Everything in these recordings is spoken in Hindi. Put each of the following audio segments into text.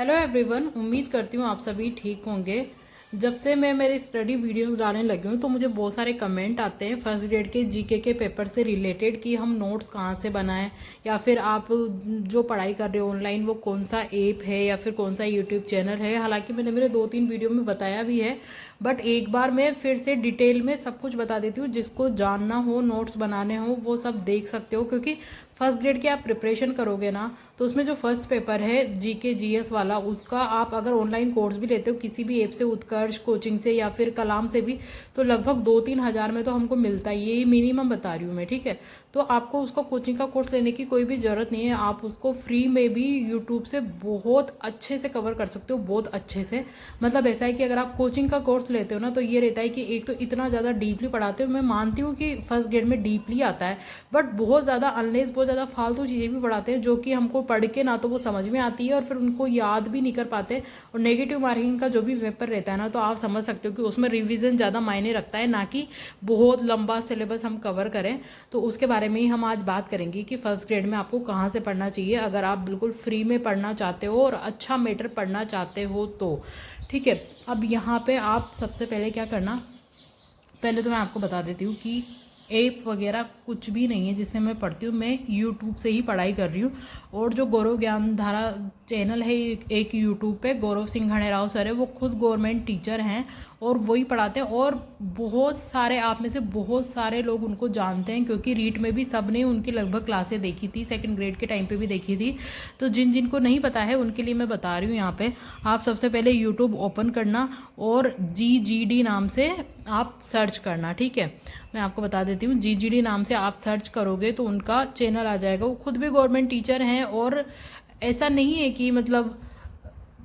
हेलो एवरीवन, उम्मीद करती हूँ आप सभी ठीक होंगे। जब से मैं मेरे स्टडी वीडियोस डालने लगी हूँ तो मुझे बहुत सारे कमेंट आते हैं फर्स्ट ग्रेड के जीके के पेपर से रिलेटेड कि हम नोट्स कहाँ से बनाएं, या फिर आप जो पढ़ाई कर रहे हो ऑनलाइन वो कौन सा ऐप है या फिर कौन सा यूट्यूब चैनल है। हालांकि मैंने मेरे 2-3 वीडियो में बताया भी है, बट एक बार मैं फिर से डिटेल में सब कुछ बता देती हूँ। जिसको जानना हो, नोट्स बनाने हो, वो सब देख सकते हो। क्योंकि फर्स्ट ग्रेड की आप प्रिपरेशन करोगे ना, तो उसमें जो फर्स्ट पेपर है जीके जीएस वाला, उसका आप अगर ऑनलाइन कोर्स भी लेते हो किसी भी ऐप से, उत्कर्ष कोचिंग से या फिर कलाम से भी, तो लगभग 2-3 हज़ार में तो हमको मिलता है। ये मिनिमम बता रही हूँ मैं, ठीक है। तो आपको उसका कोचिंग का कोर्स लेने की कोई भी ज़रूरत नहीं है। आप उसको फ्री में भी यूट्यूब से बहुत अच्छे से कवर कर सकते हो, बहुत अच्छे से। मतलब ऐसा है कि अगर आप कोचिंग का कोर्स लेते हो ना, तो ये रहता है कि एक तो इतना ज़्यादा डीपली पढ़ाते हो। मैं मानती हूँ कि फर्स्ट ग्रेड में डीपली आता है, बट बहुत ज़्यादा अनलेस बहुत ज़्यादा फालतू चीज़ें भी पढ़ाते हैं जो कि हमको पढ़ के ना तो वो समझ में आती है और फिर उनको याद भी नहीं कर पाते। और नेगेटिव मार्किंग का जो भी पेपर रहता है ना, तो आप समझ सकते हो कि उसमें रिवीजन ज़्यादा मायने रखता है, ना कि बहुत लंबा सिलेबस हम कवर करें। तो उसके बारे में ही हम आज बात करेंगे कि फर्स्ट ग्रेड में आपको कहाँ से पढ़ना चाहिए अगर आप बिल्कुल फ्री में पढ़ना चाहते हो और अच्छा मैटर पढ़ना चाहते हो तो। ठीक है, अब यहाँ पे आप सबसे पहले क्या करना, पहले तो मैं आपको बता देती हूँ कि ऐप वगैरह कुछ भी नहीं है जिससे मैं पढ़ती हूँ। मैं यूट्यूब से ही पढ़ाई कर रही हूँ। और जो गौरव ज्ञान धारा चैनल है एक यूट्यूब पे, गौरव सिंह घणेराव सर है, वो खुद गवर्नमेंट टीचर हैं और वही पढ़ाते हैं। और बहुत सारे आप में से बहुत सारे लोग उनको जानते हैं, क्योंकि रीट में भी सब ने उनकी लगभग क्लासें देखी थी, सेकंड ग्रेड के टाइम पे भी देखी थी। तो जिन जिनको नहीं पता है उनके लिए मैं बता रही हूँ यहाँ पे। आप सबसे पहले यूट्यूब ओपन करना और GGD नाम से आप सर्च करना, ठीक है। मैं आपको बता देती हूँ, GGD नाम से आप सर्च करोगे तो उनका चैनल आ जाएगा। वो खुद भी गवर्नमेंट टीचर हैं। और ऐसा नहीं है कि मतलब,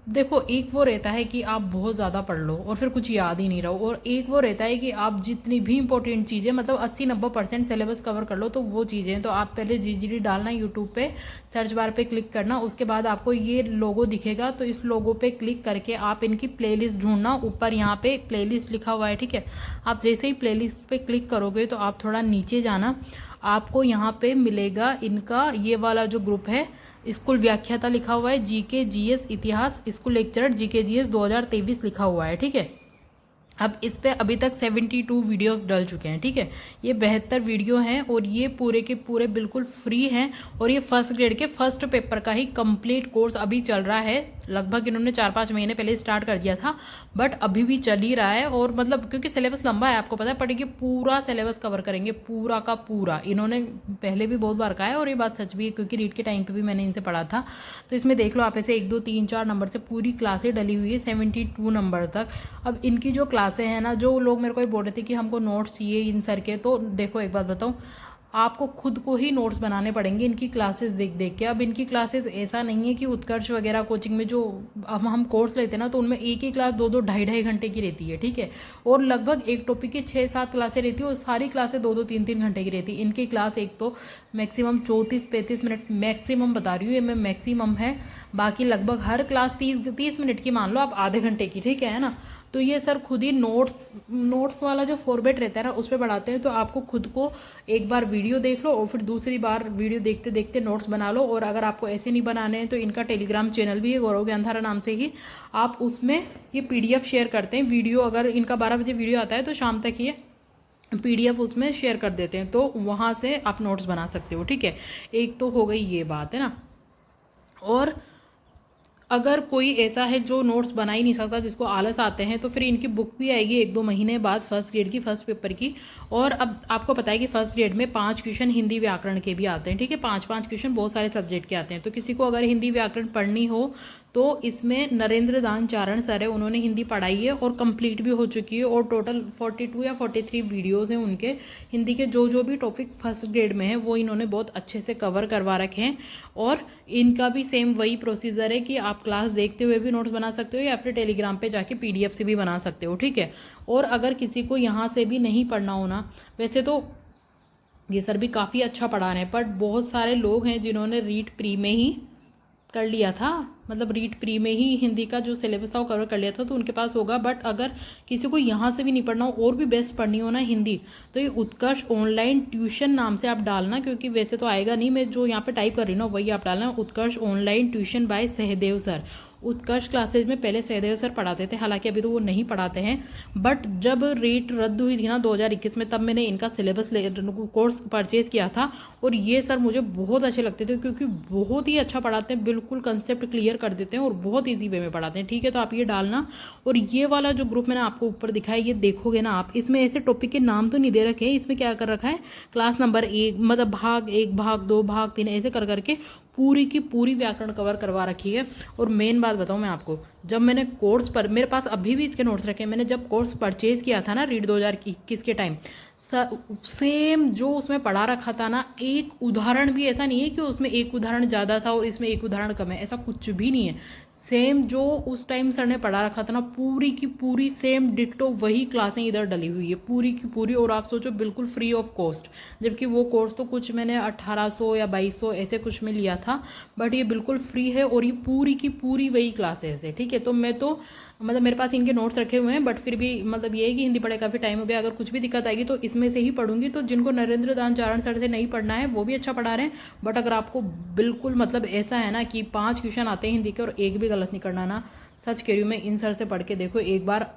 देखो, एक वो रहता है कि आप बहुत ज़्यादा पढ़ लो और फिर कुछ याद ही नहीं रहो, और एक वो रहता है कि आप जितनी भी इंपॉर्टेंट चीज़ें मतलब 80-90% सिलेबस कवर कर लो, तो वो चीज़ें। तो आप पहले GGD डालना यूट्यूब पे, सर्च बार पे क्लिक करना, उसके बाद आपको ये लोगो दिखेगा, तो इस लोगो पे क्लिक करके आप इनकी प्लेलिस्ट ढूंढना। ऊपर यहाँ पे प्लेलिस्ट लिखा हुआ है, ठीक है। आप जैसे ही प्लेलिस्ट पे क्लिक करोगे तो आप थोड़ा नीचे जाना, आपको यहाँ पे मिलेगा इनका ये वाला जो ग्रुप है, स्कूल व्याख्याता लिखा हुआ है, जीके जीएस इतिहास स्कूल लेक्चरर जीके जीएस 2023 लिखा हुआ है, ठीक है। अब इस पे अभी तक 72 वीडियोस डल चुके हैं, ठीक है। ये 72 वीडियो हैं और ये पूरे के पूरे बिल्कुल फ्री हैं। और ये फर्स्ट ग्रेड के फर्स्ट पेपर का ही कंप्लीट कोर्स अभी चल रहा है। लगभग इन्होंने 4-5 महीने पहले स्टार्ट कर दिया था, बट अभी भी चल ही रहा है। और मतलब क्योंकि सिलेबस लंबा है, आपको पता है, पढ़ेंगे पूरा सिलेबस कवर करेंगे, पूरा का पूरा। इन्होंने पहले भी बहुत बार कहा है और ये बात सच भी है, क्योंकि रीट के टाइम पे भी मैंने इनसे पढ़ा था। तो इसमें देख लो आप, ऐसे 1, 2, 3, 4 नंबर से पूरी क्लासें डली हुई है 72 नंबर तक। अब इनकी जो क्लासें हैं ना, जो लोग मेरे को ये बोल रहे थे कि हमको नोट्स चाहिए इन सर के, तो देखो एक बात बताऊँ, आपको खुद को ही नोट्स बनाने पड़ेंगे इनकी क्लासेस देख देख के। अब इनकी क्लासेस ऐसा नहीं है कि उत्कर्ष वगैरह कोचिंग में जो हम कोर्स लेते हैं ना, तो उनमें एक ही क्लास 2-2 ढाई-ढाई घंटे की रहती है, ठीक है। और लगभग एक टॉपिक की 6-7 क्लासें रहती है और सारी क्लासें 2-2 3-3 घंटे की रहती है। इनकी क्लास एक तो मैक्सिमम 34-35 मिनट मैक्सिमम बता रही हूँ, ये मैं मैक्सिमम है। बाकी लगभग हर क्लास 30 मिनट की मान लो आप, आधे घंटे की, ठीक है ना। तो ये सर खुद ही नोट्स वाला जो फॉर्मेट रहता है ना, उस पर बढ़ाते हैं। तो आपको खुद को एक बार वीडियो देख लो और फिर दूसरी बार वीडियो देखते देखते नोट्स बना लो। और अगर आपको ऐसे नहीं बनाने हैं तो इनका टेलीग्राम चैनल भी है, गौरव ज्ञानधारा नाम से ही। आप उसमें ये PDF शेयर करते हैं। वीडियो अगर इनका 12 बजे वीडियो आता है तो शाम तक ये PDF उसमें शेयर कर देते हैं, तो वहाँ से आप नोट्स बना सकते हो, ठीक है। एक तो हो गई ये बात, है ना। और अगर कोई ऐसा है जो नोट्स बना ही नहीं सकता, जिसको आलस आते हैं, तो फिर इनकी बुक भी आएगी 1-2 महीने बाद फर्स्ट ग्रेड की फर्स्ट पेपर की। और अब आपको पता है कि फर्स्ट ग्रेड में 5 क्वेश्चन हिंदी व्याकरण के भी आते हैं, ठीक है। 5-5 क्वेश्चन बहुत सारे सब्जेक्ट के आते हैं। तो किसी को अगर हिंदी व्याकरण पढ़नी हो तो इसमें नरेंद्र दान चारण सर है, उन्होंने हिंदी पढ़ाई है और कंप्लीट भी हो चुकी है। और टोटल 42 या 43 वीडियोज़ हैं उनके हिंदी के। जो जो भी टॉपिक फर्स्ट ग्रेड में है वो इन्होंने बहुत अच्छे से कवर करवा रखे हैं। और इनका भी सेम वही प्रोसीजर है कि आप क्लास देखते हुए भी नोट्स बना सकते हो या फिर टेलीग्राम पे जाके PDF से भी बना सकते हो, ठीक है। और अगर किसी को यहाँ से भी नहीं पढ़ना होना, वैसे तो ये सर भी काफ़ी अच्छा पढ़ा रहे हैं, पर बहुत सारे लोग हैं जिन्होंने रीट प्री में ही कर लिया था, मतलब रीड प्री में ही हिंदी का जो सिलेबस था वो कवर कर लिया था, तो उनके पास होगा। बट अगर किसी को यहाँ से भी नहीं पढ़ना हो और भी बेस्ट पढ़नी हो ना हिंदी, तो ये उत्कर्ष ऑनलाइन ट्यूशन नाम से आप डालना, क्योंकि वैसे तो आएगा नहीं, मैं जो यहाँ पे टाइप कर रही हूँ ना वही आप डालना, Utkarsh online tuition by Sahdev sir. Utkarsh classes में पहले सहदेव सर पढ़ाते थे, हालांकि अभी तो वो नहीं पढ़ाते हैं। बट जब रेट रद्द हुई थी ना 2021 में, तब मैंने इनका सिलेबस कोर्स परचेज़ किया था। और ये सर मुझे बहुत अच्छे लगते थे, क्योंकि बहुत ही अच्छा पढ़ाते हैं, बिल्कुल कंसेप्ट क्लियर कर देते हैं और बहुत ईजी वे में पढ़ाते हैं। ठीक है, तो आप ये डालना। और ये वाला जो ग्रुप मैंने आपको ऊपर दिखाया, ये देखोगे ना आप, इसमें ऐसे टॉपिक के नाम तो नहीं दे रखे हैं, इसमें क्या कर रखा है, क्लास नंबर 1, मतलब भाग 1, भाग 2, भाग 3, ऐसे कर करके पूरी की पूरी व्याकरण कवर करवा रखी है। और मेन बात बताऊं मैं आपको, जब मैंने कोर्स पर, मेरे पास अभी भी इसके नोट्स रखे हैं, मैंने जब कोर्स परचेज़ किया था ना रीड 2021 के टाइम, सेम जो उसमें पढ़ा रखा था ना, एक उदाहरण भी ऐसा नहीं है कि उसमें एक उदाहरण ज़्यादा था और इसमें एक उदाहरण कम है, ऐसा कुछ भी नहीं है। सेम जो उस टाइम सर ने पढ़ा रखा था ना, पूरी की पूरी सेम डिट्टो वही क्लासें इधर डली हुई है, पूरी की पूरी। और आप सोचो बिल्कुल फ्री ऑफ कॉस्ट, जबकि वो कोर्स तो कुछ मैंने 1800 या 2200 ऐसे कुछ में लिया था, बट ये बिल्कुल फ्री है और ये पूरी की पूरी वही क्लासेस है। ठीक है, तो मैं तो मतलब मेरे पास इनके नोट्स रखे हुए हैं, बट फिर भी मतलब ये है कि हिंदी पढ़े काफ़ी टाइम हो गया, अगर कुछ भी दिक्कत आएगी तो इसमें से ही पढ़ूंगी। तो जिनको नरेंद्र दान चारण सर से नहीं पढ़ना है वो भी अच्छा पढ़ा रहे हैं, बट अगर आपको बिल्कुल मतलब ऐसा है ना कि 5 क्वेश्चन आते हैं हिंदी के और एक भी गलत नहीं करना ना, सच कह रही हूँ मैं, इन सर से पढ़ के देखो एक बार।